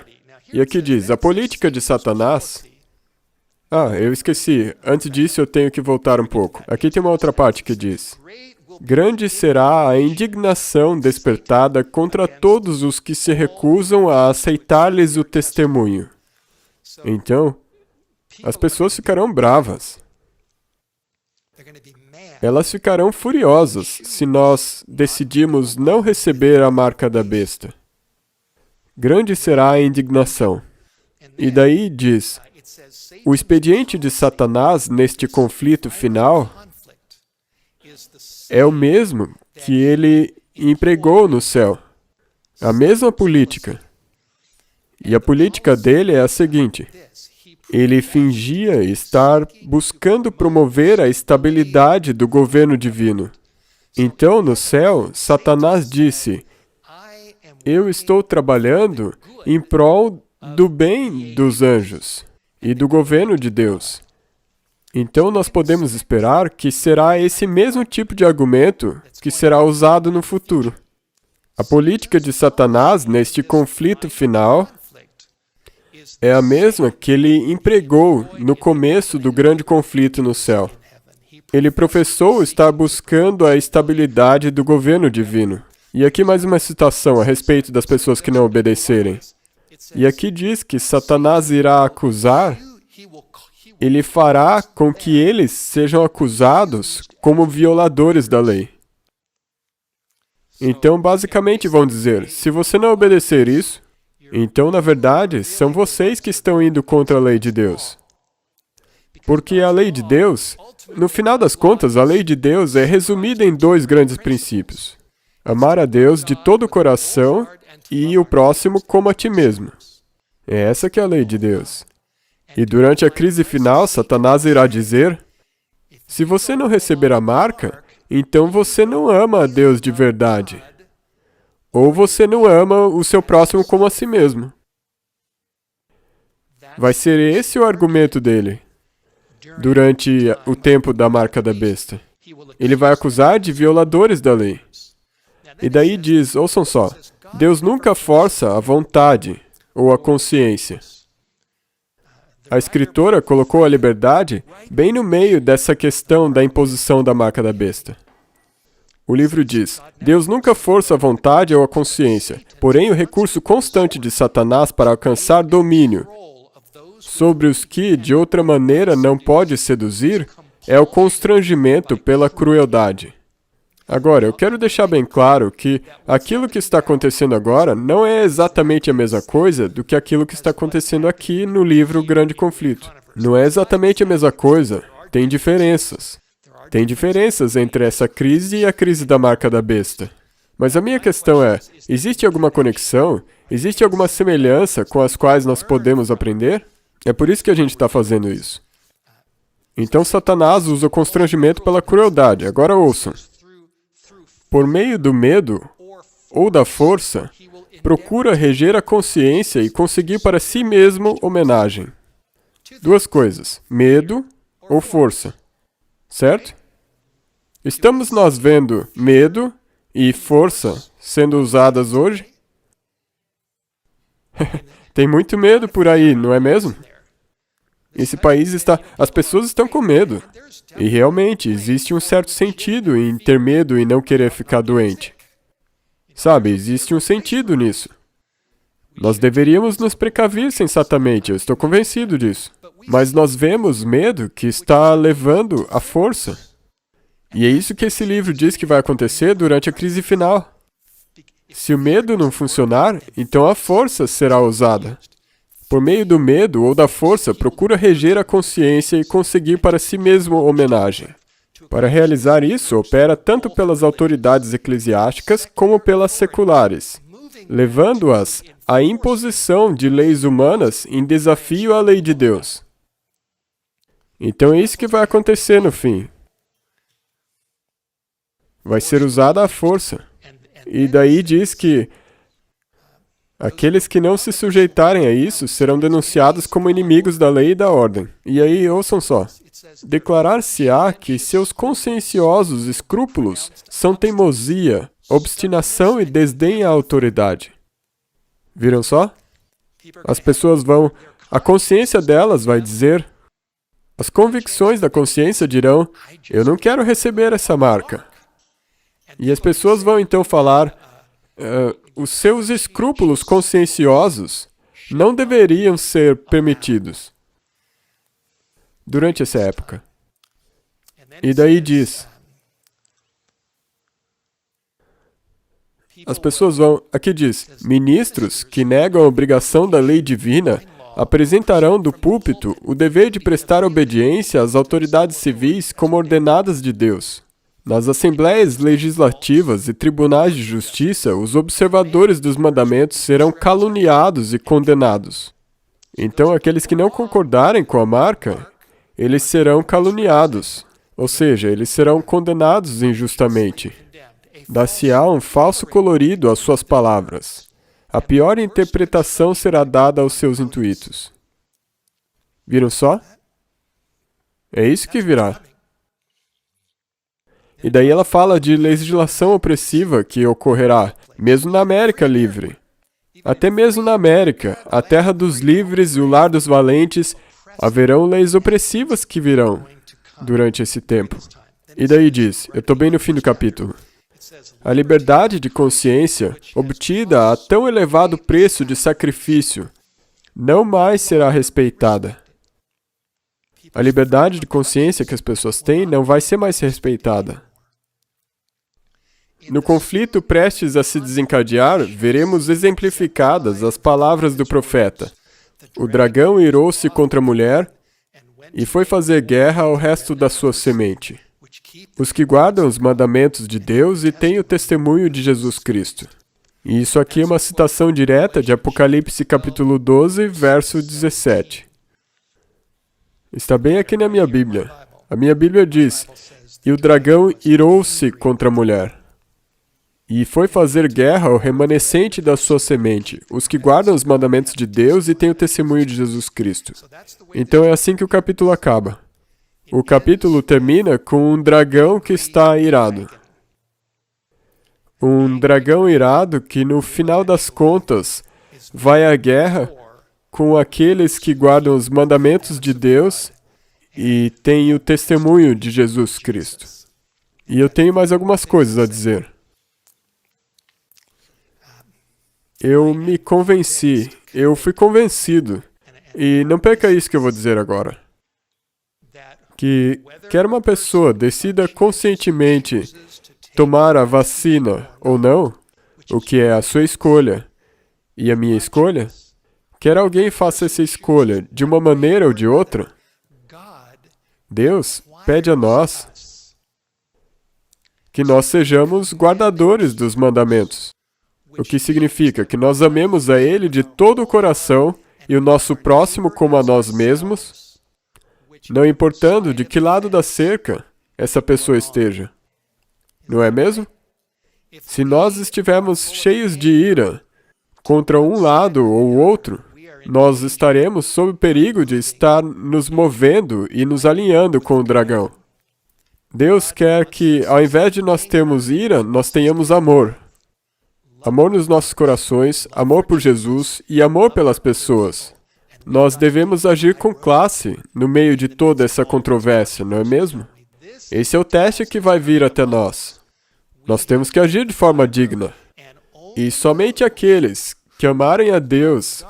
E aqui diz: a política de Satanás... eu esqueci. Antes disso, eu tenho que voltar um pouco. Aqui tem uma outra parte que diz: grande será a indignação despertada contra todos os que se recusam a aceitar-lhes o testemunho. Então, as pessoas ficarão bravas. Elas ficarão furiosas se nós decidirmos não receber a marca da besta. Grande será a indignação. E daí diz: o expediente de Satanás neste conflito final é o mesmo que ele empregou no céu. A mesma política. E a política dele é a seguinte: ele fingia estar buscando promover a estabilidade do governo divino. Então, no céu, Satanás disse: eu estou trabalhando em prol do bem dos anjos e do governo de Deus. Então, nós podemos esperar que será esse mesmo tipo de argumento que será usado no futuro. A política de Satanás neste conflito final é a mesma que ele empregou no começo do grande conflito no céu. Ele professou estar buscando a estabilidade do governo divino. E aqui mais uma citação a respeito das pessoas que não obedecerem. E aqui diz que Satanás irá acusar, ele fará com que eles sejam acusados como violadores da lei. Então, basicamente, vão dizer, se você não obedecer isso, então, na verdade, são vocês que estão indo contra a lei de Deus. Porque a lei de Deus, no final das contas, a lei de Deus é resumida em dois grandes princípios: amar a Deus de todo o coração e o próximo como a ti mesmo. É essa que é a lei de Deus. E durante a crise final, Satanás irá dizer, se você não receber a marca, então você não ama a Deus de verdade. Ou você não ama o seu próximo como a si mesmo. Vai ser esse o argumento dele durante o tempo da marca da besta. Ele vai acusar de violadores da lei. E daí diz, ouçam só, Deus nunca força a vontade ou a consciência. A escritora colocou a liberdade bem no meio dessa questão da imposição da marca da besta. O livro diz, Deus nunca força a vontade ou a consciência, porém o recurso constante de Satanás para alcançar domínio sobre os que, de outra maneira, não pode seduzir, é o constrangimento pela crueldade. Agora, eu quero deixar bem claro que aquilo que está acontecendo agora não é exatamente a mesma coisa do que aquilo que está acontecendo aqui no livro Grande Conflito. Não é exatamente a mesma coisa, tem diferenças. Tem diferenças entre essa crise e a crise da marca da besta. Mas a minha questão é, existe alguma conexão? Existe alguma semelhança com as quais nós podemos aprender? É por isso que a gente está fazendo isso. Então, Satanás usa o constrangimento pela crueldade. Agora ouçam. Por meio do medo ou da força, procura reger a consciência e conseguir para si mesmo homenagem. Duas coisas, medo ou força. Certo? Estamos nós vendo medo e força sendo usadas hoje? Tem muito medo por aí, não é mesmo? Esse país está... As pessoas estão com medo. E realmente, existe um certo sentido em ter medo e não querer ficar doente. Sabe, existe um sentido nisso. Nós deveríamos nos precaver sensatamente, eu estou convencido disso. Mas nós vemos medo que está levando à força. E é isso que esse livro diz que vai acontecer durante a crise final. Se o medo não funcionar, então a força será usada. Por meio do medo ou da força, procura reger a consciência e conseguir para si mesmo homenagem. Para realizar isso, opera tanto pelas autoridades eclesiásticas como pelas seculares, levando-as à imposição de leis humanas em desafio à lei de Deus. Então é isso que vai acontecer no fim. Vai ser usada a força. E daí diz que aqueles que não se sujeitarem a isso serão denunciados como inimigos da lei e da ordem. E aí, ouçam só. Declarar-se-á que seus conscienciosos escrúpulos são teimosia, obstinação e desdém à autoridade. Viram só? As pessoas vão... A consciência delas vai dizer... As convicções da consciência dirão, eu não quero receber essa marca. E as pessoas vão então falar... os seus escrúpulos conscienciosos não deveriam ser permitidos durante essa época. E daí diz, as pessoas vão, aqui diz, ministros que negam a obrigação da lei divina apresentarão do púlpito o dever de prestar obediência às autoridades civis como ordenadas de Deus. Nas assembleias legislativas e tribunais de justiça, os observadores dos mandamentos serão caluniados e condenados. Então, aqueles que não concordarem com a marca, eles serão caluniados, ou seja, eles serão condenados injustamente. Dar-se-á um falso colorido às suas palavras. A pior interpretação será dada aos seus intuitos. Viram só? É isso que virá. E daí ela fala de legislação opressiva que ocorrerá, mesmo na América livre. Até mesmo na América, a terra dos livres e o lar dos valentes, haverão leis opressivas que virão durante esse tempo. E daí diz, eu estou bem no fim do capítulo, a liberdade de consciência, obtida a tão elevado preço de sacrifício, não mais será respeitada. A liberdade de consciência que as pessoas têm não vai ser mais respeitada. No conflito prestes a se desencadear, veremos exemplificadas as palavras do profeta. O dragão irou-se contra a mulher e foi fazer guerra ao resto da sua semente, os que guardam os mandamentos de Deus e têm o testemunho de Jesus Cristo. E isso aqui é uma citação direta de Apocalipse capítulo 12, verso 17. Está bem aqui na minha Bíblia. A minha Bíblia diz, e o dragão irou-se contra a mulher e foi fazer guerra ao remanescente da sua semente, os que guardam os mandamentos de Deus e têm o testemunho de Jesus Cristo. Então é assim que o capítulo acaba. O capítulo termina com um dragão que está irado. Um dragão irado que, no final das contas, vai à guerra com aqueles que guardam os mandamentos de Deus e têm o testemunho de Jesus Cristo. E eu tenho mais algumas coisas a dizer. Eu me convenci, eu fui convencido, e não perca isso que eu vou dizer agora, que quer uma pessoa decida conscientemente tomar a vacina ou não, o que é a sua escolha e a minha escolha, quer alguém faça essa escolha de uma maneira ou de outra, Deus pede a nós que nós sejamos guardadores dos mandamentos. O que significa que nós amemos a Ele de todo o coração e o nosso próximo como a nós mesmos, não importando de que lado da cerca essa pessoa esteja. Não é mesmo? Se nós estivermos cheios de ira contra um lado ou outro, nós estaremos sob o perigo de estar nos movendo e nos alinhando com o dragão. Deus quer que, ao invés de nós termos ira, nós tenhamos amor. Amor nos nossos corações, amor por Jesus e amor pelas pessoas. Nós devemos agir com classe no meio de toda essa controvérsia, não é mesmo? Esse é o teste que vai vir até nós. Nós temos que agir de forma digna. E somente aqueles que amarem a Deus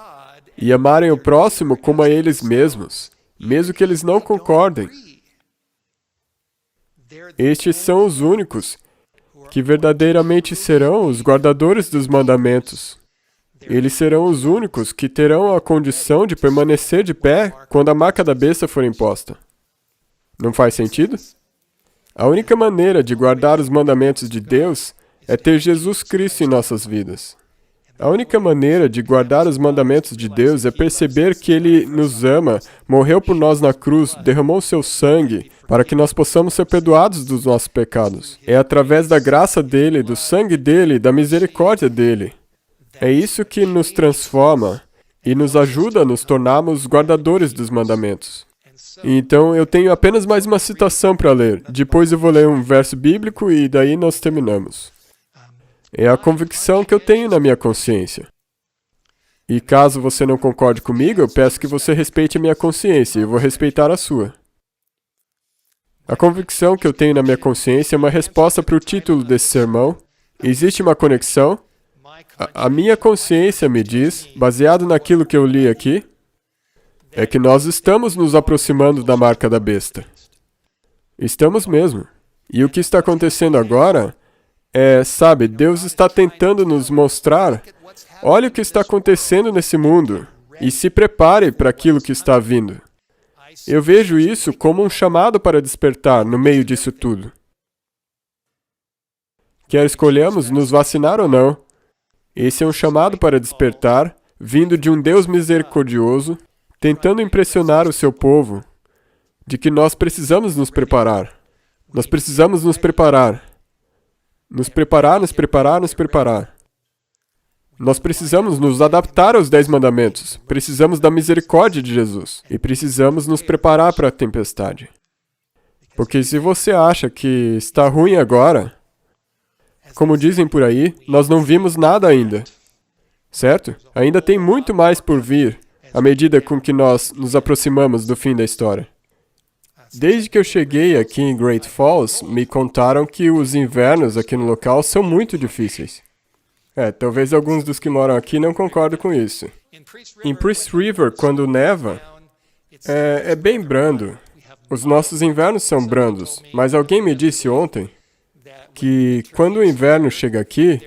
e amarem o próximo como a eles mesmos, mesmo que eles não concordem, estes são os únicos que verdadeiramente serão os guardadores dos mandamentos. Eles serão os únicos que terão a condição de permanecer de pé quando a marca da besta for imposta. Não faz sentido? A única maneira de guardar os mandamentos de Deus é ter Jesus Cristo em nossas vidas. A única maneira de guardar os mandamentos de Deus é perceber que Ele nos ama, morreu por nós na cruz, derramou seu sangue para que nós possamos ser perdoados dos nossos pecados. É através da graça dEle, do sangue dEle, da misericórdia dEle. É isso que nos transforma e nos ajuda a nos tornarmos guardadores dos mandamentos. Então, eu tenho apenas mais uma citação para ler. Depois eu vou ler um verso bíblico e daí nós terminamos. É a convicção que eu tenho na minha consciência. E caso você não concorde comigo, eu peço que você respeite a minha consciência e eu vou respeitar a sua. A convicção que eu tenho na minha consciência é uma resposta para o título desse sermão. Existe uma conexão? A minha consciência me diz, baseado naquilo que eu li aqui, é que nós estamos nos aproximando da marca da besta. Estamos mesmo. E o que está acontecendo agora sabe, Deus está tentando nos mostrar, olha o que está acontecendo nesse mundo e se prepare para aquilo que está vindo. Eu vejo isso como um chamado para despertar no meio disso tudo. quer escolhamos nos vacinar ou não. Esse é um chamado para despertar, vindo de um Deus misericordioso, tentando impressionar o seu povo, de que nós precisamos nos preparar. Nós precisamos nos preparar. Nos preparar, nos preparar, nos preparar. Nós precisamos nos adaptar aos 10 mandamentos. Precisamos da misericórdia de Jesus. E precisamos nos preparar para a tempestade. Porque se você acha que está ruim agora, como dizem por aí, nós não vimos nada ainda. Certo? Ainda tem muito mais por vir, à medida com que nós nos aproximamos do fim da história. Desde que eu cheguei aqui em Great Falls, me contaram que os invernos aqui no local são muito difíceis. Talvez alguns dos que moram aqui não concordem com isso. Em Priest River, quando neva, é bem brando. Os nossos invernos são brandos, mas alguém me disse ontem que quando o inverno chega aqui,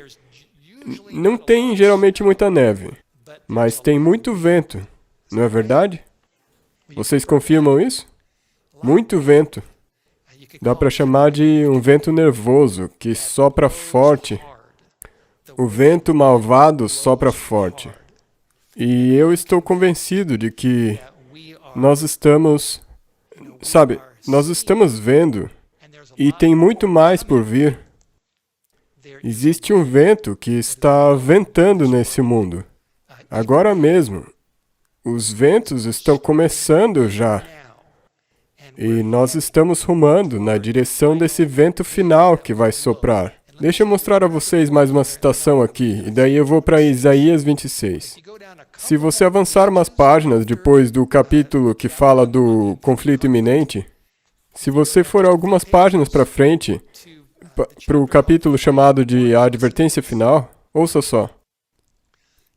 não tem geralmente muita neve, mas tem muito vento, não é verdade? Vocês confirmam isso? Muito vento. Dá para chamar de um vento nervoso, que sopra forte. O vento malvado sopra forte. E eu estou convencido de que nós estamos vendo, e tem muito mais por vir. Existe um vento que está ventando nesse mundo. Agora mesmo, os ventos estão começando já. E nós estamos rumando na direção desse vento final que vai soprar. Deixa eu mostrar a vocês mais uma citação aqui, e daí eu vou para Isaías 26. Se você avançar umas páginas depois do capítulo que fala do conflito iminente, se você for algumas páginas para frente, para o capítulo chamado de A Advertência Final, ouça só.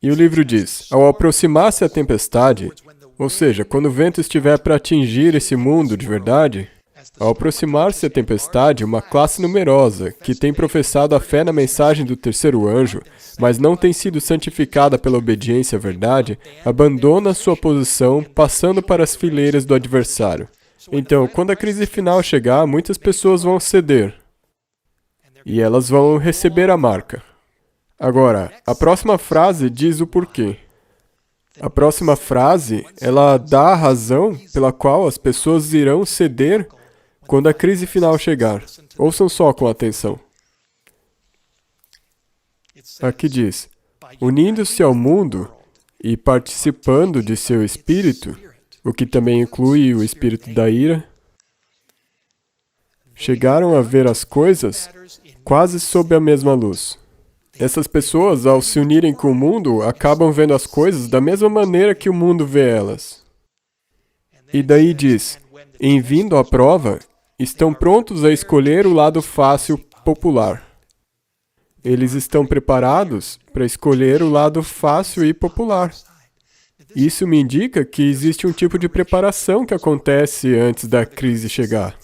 E o livro diz, ao aproximar-se a tempestade, ou seja, quando o vento estiver para atingir esse mundo de verdade, ao aproximar-se a tempestade, uma classe numerosa, que tem professado a fé na mensagem do terceiro anjo, mas não tem sido santificada pela obediência à verdade, abandona sua posição, passando para as fileiras do adversário. Então, quando a crise final chegar, muitas pessoas vão ceder. E elas vão receber a marca. Agora, a próxima frase diz o porquê. A próxima frase, ela dá a razão pela qual as pessoas irão ceder quando a crise final chegar. Ouçam só com atenção. Aqui diz, unindo-se ao mundo e participando de seu espírito, o que também inclui o espírito da ira, chegaram a ver as coisas quase sob a mesma luz. Essas pessoas, ao se unirem com o mundo, acabam vendo as coisas da mesma maneira que o mundo vê elas. E daí diz, em vindo à prova, estão prontos a escolher o lado fácil popular. Eles estão preparados para escolher o lado fácil e popular. Isso me indica que existe um tipo de preparação que acontece antes da crise chegar.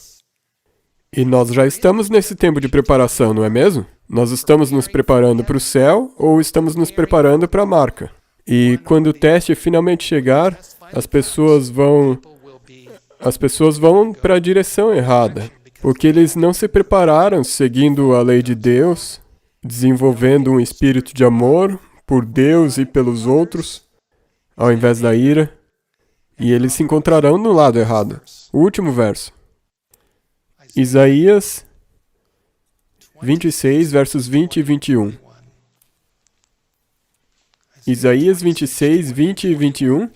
E nós já estamos nesse tempo de preparação, não é mesmo? Nós estamos nos preparando para o céu ou estamos nos preparando para a marca. E quando o teste finalmente chegar, as pessoas vão para a direção errada, porque eles não se prepararam seguindo a lei de Deus, desenvolvendo um espírito de amor por Deus e pelos outros, ao invés da ira, e eles se encontrarão no lado errado. O último verso. Isaías 26, versos 20 e 21. Isaías 26, 20 e 21.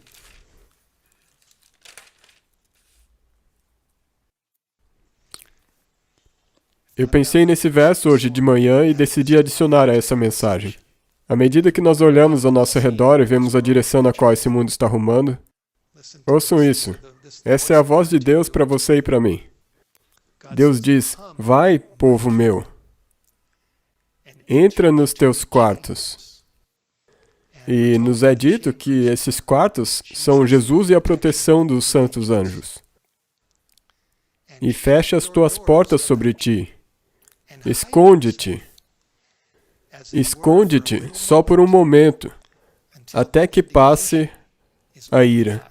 Eu pensei nesse verso hoje de manhã e decidi adicionar a essa mensagem. À medida que nós olhamos ao nosso redor e vemos a direção na qual esse mundo está rumando, ouçam isso. Essa é a voz de Deus para você e para mim. Deus diz, vai, povo meu, entra nos teus quartos. E nos é dito que esses quartos são Jesus e a proteção dos santos anjos. E fecha as tuas portas sobre ti. Esconde-te. Esconde-te só por um momento, até que passe a ira.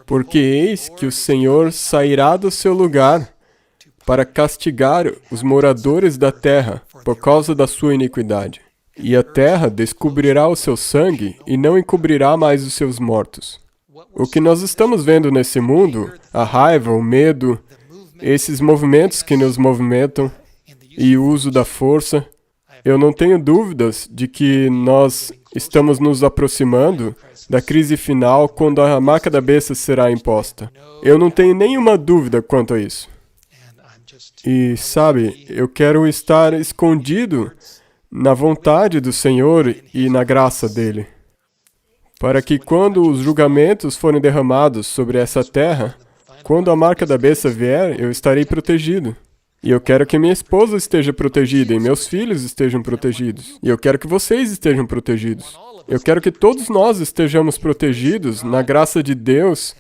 Porque eis que o Senhor sairá do seu lugar para castigar os moradores da terra por causa da sua iniquidade. E a terra descobrirá o seu sangue e não encobrirá mais os seus mortos. O que nós estamos vendo nesse mundo, a raiva, o medo, esses movimentos que nos movimentam e o uso da força, eu não tenho dúvidas de que nós estamos nos aproximando da crise final quando a marca da besta será imposta. Eu não tenho nenhuma dúvida quanto a isso. E, sabe, eu quero estar escondido na vontade do Senhor e na graça dele, para que quando os julgamentos forem derramados sobre essa terra, quando a marca da besta vier, eu estarei protegido. E eu quero que minha esposa esteja protegida e meus filhos estejam protegidos. E eu quero que vocês estejam protegidos. Eu quero que todos nós estejamos protegidos na graça de Deus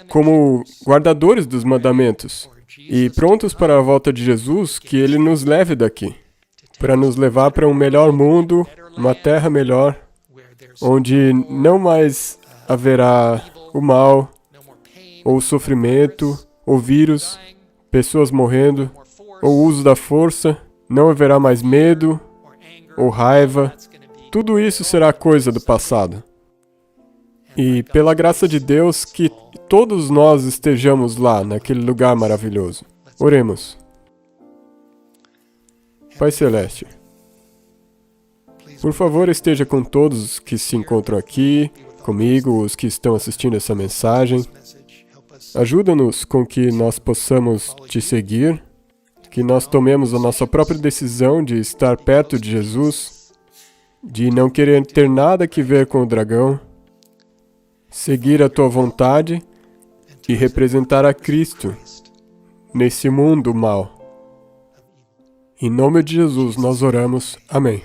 como guardadores dos mandamentos e prontos para a volta de Jesus, que Ele nos leve daqui, para nos levar para um melhor mundo, uma terra melhor, onde não mais haverá o mal, ou o sofrimento, ou vírus, pessoas morrendo, ou uso da força, não haverá mais medo, ou raiva. Tudo isso será coisa do passado. E pela graça de Deus, que todos nós estejamos lá, naquele lugar maravilhoso. Oremos. Pai Celeste, por favor, esteja com todos que se encontram aqui, comigo, os que estão assistindo essa mensagem. Ajuda-nos com que nós possamos te seguir, que nós tomemos a nossa própria decisão de estar perto de Jesus, de não querer ter nada que ver com o dragão, seguir a tua vontade e representar a Cristo nesse mundo mau. Em nome de Jesus nós oramos. Amém.